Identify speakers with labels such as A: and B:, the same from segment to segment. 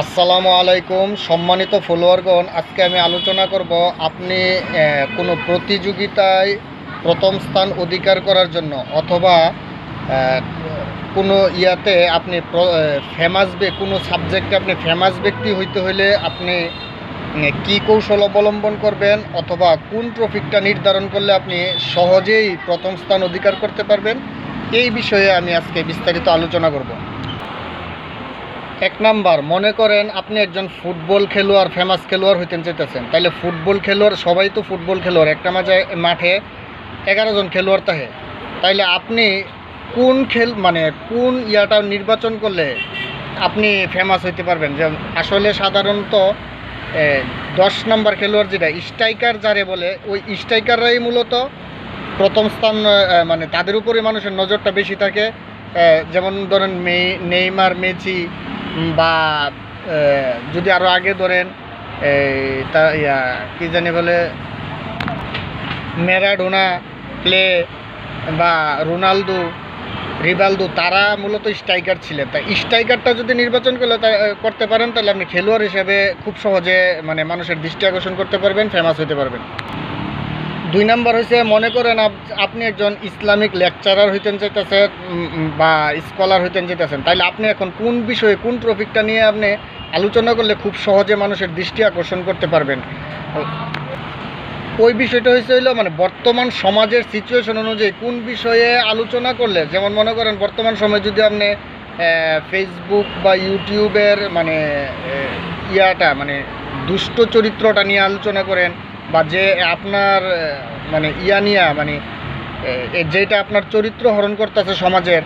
A: আসসালামু আলাইকুম সম্মানিত ফলোয়ারগণ, আজকে আমি আলোচনা করব আপনি কোনো প্রতিযোগিতায় প্রথম স্থান অধিকার করার জন্য অথবা কোনো ইয়াতে আপনি কোনো সাবজেক্টে আপনি ফেমাস ব্যক্তি হইতে হলে আপনি কি কৌশল অবলম্বন করবেন অথবা কোন টপিকটা নির্ধারণ করলে আপনি সহজেই প্রথম স্থান অধিকার করতে পারবেন, এই বিষয়ে আমি আজকে বিস্তারিত আলোচনা করব। এক নাম্বার, মনে করেন আপনি একজন ফুটবল খেলোয়াড়, ফেমাস খেলোয়াড় হইতে চাইতেছেন। তাইলে ফুটবল খেলোয়াড়, সবাই তো ফুটবল খেলোয়াড়, একটা মাঠে 11 জন খেলোয়াড় থাকে। তাইলে আপনি কোন ইয়াটা নির্বাচন করলে আপনি ফেমাস হইতে পারবেন। যে আসলে সাধারণত 10 নম্বর খেলোয়াড়, যেটা স্ট্রাইকার যারে বলে, ওই স্ট্রাইকাররাই মূলত প্রথম স্থান, মানে তাদের উপরে মানুষের নজরটা বেশি থাকে। যেমন ধরেন নেইমার, মেসি, বা যদি আরও আগে ধরেন কি জানি বলে ম্যারাডোনা, প্লে বা রোনালদো, রিভালদো, তারা মূলত স্ট্রাইকার ছিলেন। তাই স্ট্রাইকারটা যদি নির্বাচন করতে পারেন, তাহলে আপনি খেলোয়াড় হিসেবে খুব সহজে মানুষের দৃষ্টি আকর্ষণ করতে পারবেন, ফেমাস হতে পারবেন। 2 নাম্বার হয়েছে, মনে করেন আপনি একজন ইসলামিক লেকচারার হইতেন চাইতেছেন বা স্কলার হইতেন চাইতেছেন। তাইলে আপনি এখন কোন বিষয়ে, কোন টপিকটা নিয়ে আপনি আলোচনা করলে খুব সহজে মানুষের দৃষ্টি আকর্ষণ করতে পারবেন, ওই বিষয়টা হলো বর্তমান সমাজের সিচুয়েশন অনুযায়ী কোন বিষয়ে আলোচনা করলে। যেমন মনে করেন বর্তমান সময়ে যদি আপনি ফেসবুক বা ইউটিউবের দুষ্ট চরিত্রটা নিয়ে আলোচনা করেন, বা যে আপনার যেটা আপনার চরিত্র হরণ করতেছে সমাজের,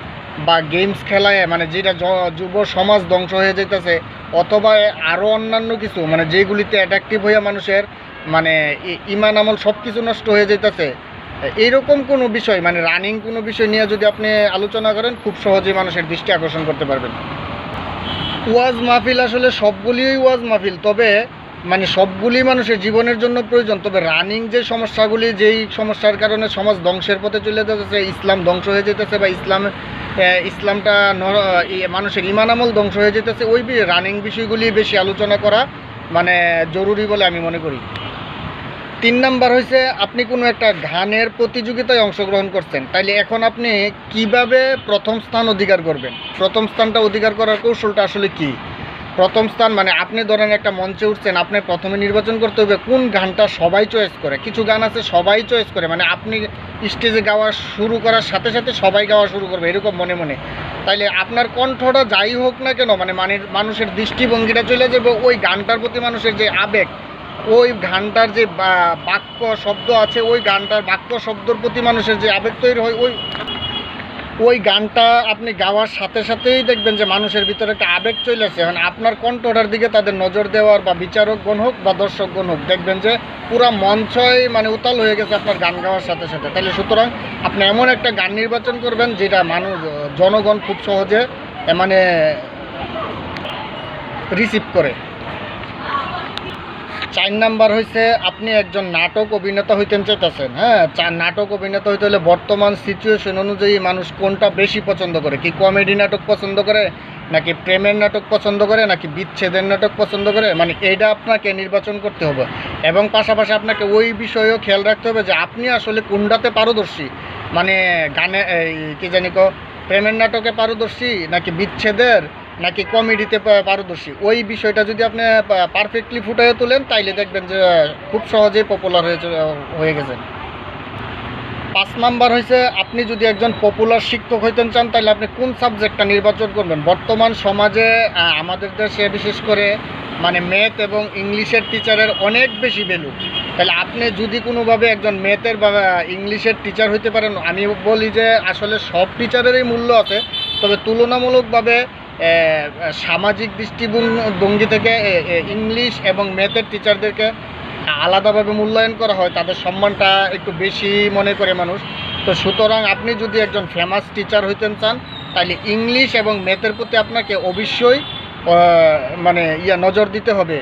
A: বা গেমস খেলায় যেটা যুব সমাজ ধ্বংস হয়ে যেতেছে, অথবা আরও অন্যান্য কিছু যেগুলিতে অ্যাট্রাকটিভ হইয়া মানুষের ইমান আমল সব কিছু নষ্ট হয়ে যেতেছে, এইরকম কোনো বিষয় রানিং কোনো বিষয় নিয়ে যদি আপনি আলোচনা করেন, খুব সহজেই মানুষের দৃষ্টি আকর্ষণ করতে পারবেন। ওয়াজ মাহফিল, আসলে সবগুলিই ওয়াজ মাহফিল, তবে সবগুলি মানুষের জীবনের জন্য প্রয়োজন। তবে রানিং যে সমস্যাগুলি, যেই সমস্যার কারণে সমাজ ধ্বংসের পথে চলে যেতেছে, ইসলাম ধ্বংস হয়ে যেতেছে, বা ইসলামটা মানুষের ইমান আমল ধ্বংস হয়ে যেতেছে, ওই রানিং বিষয়গুলি বেশি আলোচনা করা জরুরি বলে আমি মনে করি। 3 নাম্বার হয়েছে, আপনি কোনো একটা গানের প্রতিযোগিতায় অংশগ্রহণ করছেন। তাইলে এখন আপনি কিভাবে প্রথম স্থান অধিকার করবেন, প্রথম স্থানটা অধিকার করার কৌশলটা আসলে কি। প্রথম স্থান আপনি ধরেন একটা মঞ্চে উঠছেন, আপনি প্রথমে নির্বাচন করতে হবে কোন গানটা সবাই চয়েস করে। কিছু গান আছে সবাই চয়েস করে, আপনি স্টেজে গাওয়া শুরু করার সাথে সাথে সবাই গাওয়া শুরু করবে এরকম মনে মনে। তাইলে আপনার কণ্ঠটা যাই হোক না কেন, মানুষের দৃষ্টিভঙ্গিটা চলে যাবে ওই গানটার প্রতি, মানুষের যে আবেগ, ওই গানটার যে বাক্য শব্দ আছে, ওই গানটার বাক্য শব্দর প্রতি মানুষের যে আবেগ তৈরি হয়, ওই গানটা আপনি গাওয়ার সাথে সাথেই দেখবেন যে মানুষের ভিতরে একটা আবেগ চলে আসে। এখন আপনার কণ্ঠটার দিকে তাদের নজর দেওয়ার, বা বিচারকগণ হোক বা দর্শকগণ হোক, দেখবেন যে পুরা মঞ্চই উতাল হয়ে গেছে আপনার গান গাওয়ার সাথে সাথে। তাহলে সুতরাং আপনি এমন একটা গান নির্বাচন করবেন যেটা জনগণ খুব সহজে রিসিভ করে। 4 নাম্বার হয়েছে, আপনি একজন নাটক অভিনেতা হইতে চাইতেছেন। হ্যাঁ, নাটক অভিনেতা হইতে হলে বর্তমান সিচুয়েশন অনুযায়ী মানুষ কোনটা বেশি পছন্দ করে, কি কমেডি নাটক পছন্দ করে, নাকি প্রেমের নাটক পছন্দ করে, নাকি বিচ্ছেদের নাটক পছন্দ করে, এইটা আপনাকে নির্বাচন করতে হবে। এবং পাশাপাশি আপনাকে ওই বিষয়েও খেয়াল রাখতে হবে যে আপনি আসলে কোনটাতে পারদর্শী, গানে প্রেমের নাটকে পারদর্শী, নাকি বিচ্ছেদের, নাকি কমেডিতে পারদর্শী। ওই বিষয়টা যদি আপনি পারফেক্টলি ফুটিয়ে তোলেন, তাইলে দেখবেন যে খুব সহজেই পপুলার হয়ে গেছেন। 5 নাম্বার হয়েছে, আপনি যদি একজন পপুলার শিক্ষক হইতে চান, তাহলে আপনি কোন সাবজেক্টটা নির্বাচন করবেন। বর্তমান সমাজে আমাদের দেশে বিশেষ করে ম্যাথ এবং ইংলিশের টিচারের অনেক বেশি ভ্যালু। তাহলে আপনি যদি কোনোভাবে একজন ম্যাথের বা ইংলিশের টিচার হইতে পারেন, আমি বলি যে আসলে সব টিচারেরই মূল্য আছে, তবে তুলনামূলকভাবে সামাজিক দৃষ্টিভঙ্গি থেকে ইংলিশ এবং ম্যাথের টিচারদেরকে আলাদাভাবে মূল্যায়ন করা হয়, তাদের সম্মানটা একটু বেশি মনে করে মানুষ। তো সুতরাং আপনি যদি একজন ফেমাস টিচার হইতে চান, তাহলে ইংলিশ এবং ম্যাথের প্রতি আপনাকে অবশ্যই নজর দিতে হবে।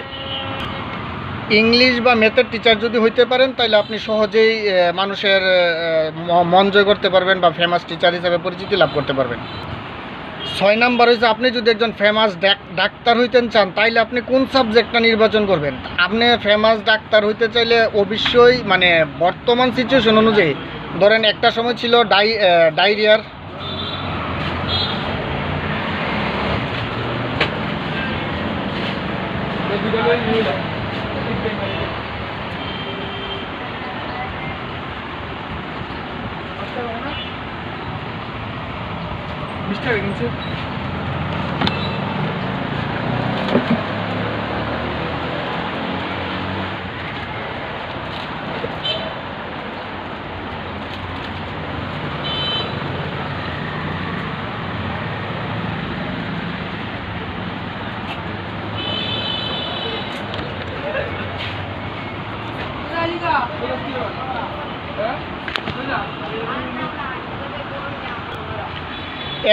A: ইংলিশ বা ম্যাথের টিচার যদি হইতে পারেন, তাহলে আপনি সহজেই মানুষের মন জয় করতে পারবেন, বা ফেমাস টিচার হিসেবে পরিচিতি লাভ করতে পারবেন। 6 নাম্বার হচ্ছে আপনি যদি একজন ফেমাস ডাক্তার হইতেন চান তাইলে আপনি কোন সাবজেক্টটা নির্বাচন করবেন? আপনি ফেমাস ডাক্তার হইতে চাইলে অবশ্যই মানে বর্তমান সিচুয়েশন অনুযায়ী ধরেন একটা সময় ছিল ডায়রিয়ার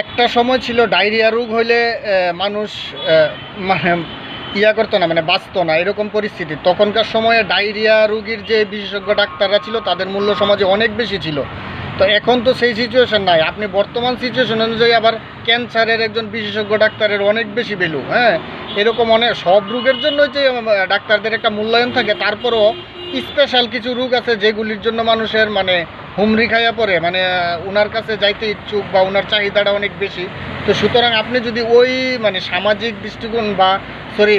A: একটা সময় ছিল ডায়রিয়া রোগ হইলে মানুষ মানে ইয়া করতো না, মানে বাঁচতো না, এরকম পরিস্থিতি। তখনকার সময়ে ডায়রিয়া রোগীর যে বিশেষজ্ঞ ডাক্তাররা ছিল তাদের মূল্য সমাজে অনেক বেশি ছিল। তো এখন তো সেই সিচুয়েশন নাই। আপনি বর্তমান সিচুয়েশন অনুযায়ী আবার ক্যান্সারের একজন বিশেষজ্ঞ ডাক্তারের অনেক বেশি ভ্যালু। হ্যাঁ, এরকম অনেক সব রোগের জন্য যে ডাক্তারদের একটা মূল্যায়ন থাকে, তারপরও স্পেশাল কিছু রোগ আছে যেগুলির জন্য মানুষের মানে হুমড়ি খাইয়া পড়ে, মানে ওনার কাছে যাইতে ইচ্ছুক বা ওনার চাহিদাটা অনেক বেশি। তো সুতরাং আপনি যদি ওই মানে সামাজিক দৃষ্টিকোণ বা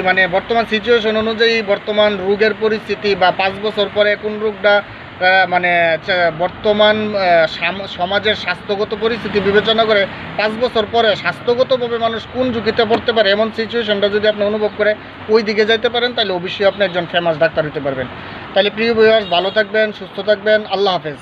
A: মানে বর্তমান সিচুয়েশন অনুযায়ী বর্তমান রোগের পরিস্থিতি বা 5 বছর পরে কোন রোগটা মানে বর্তমান সমাজের স্বাস্থ্যগত পরিস্থিতি বিবেচনা করে 5 বছর পরে স্বাস্থ্যগতভাবে মানুষ কোন ঝুঁকিতে পড়তে পারে এমন সিচুয়েশনটা যদি আপনি অনুভব করে ওই দিকে যাইতে পারেন, তাহলে অবশ্যই আপনি একজন ফেমাস ডাক্তার হতে পারবেন। তাহলে প্রিয় ভিউয়ার্স, ভালো থাকবেন, সুস্থ থাকবেন, আল্লাহ হাফেজ।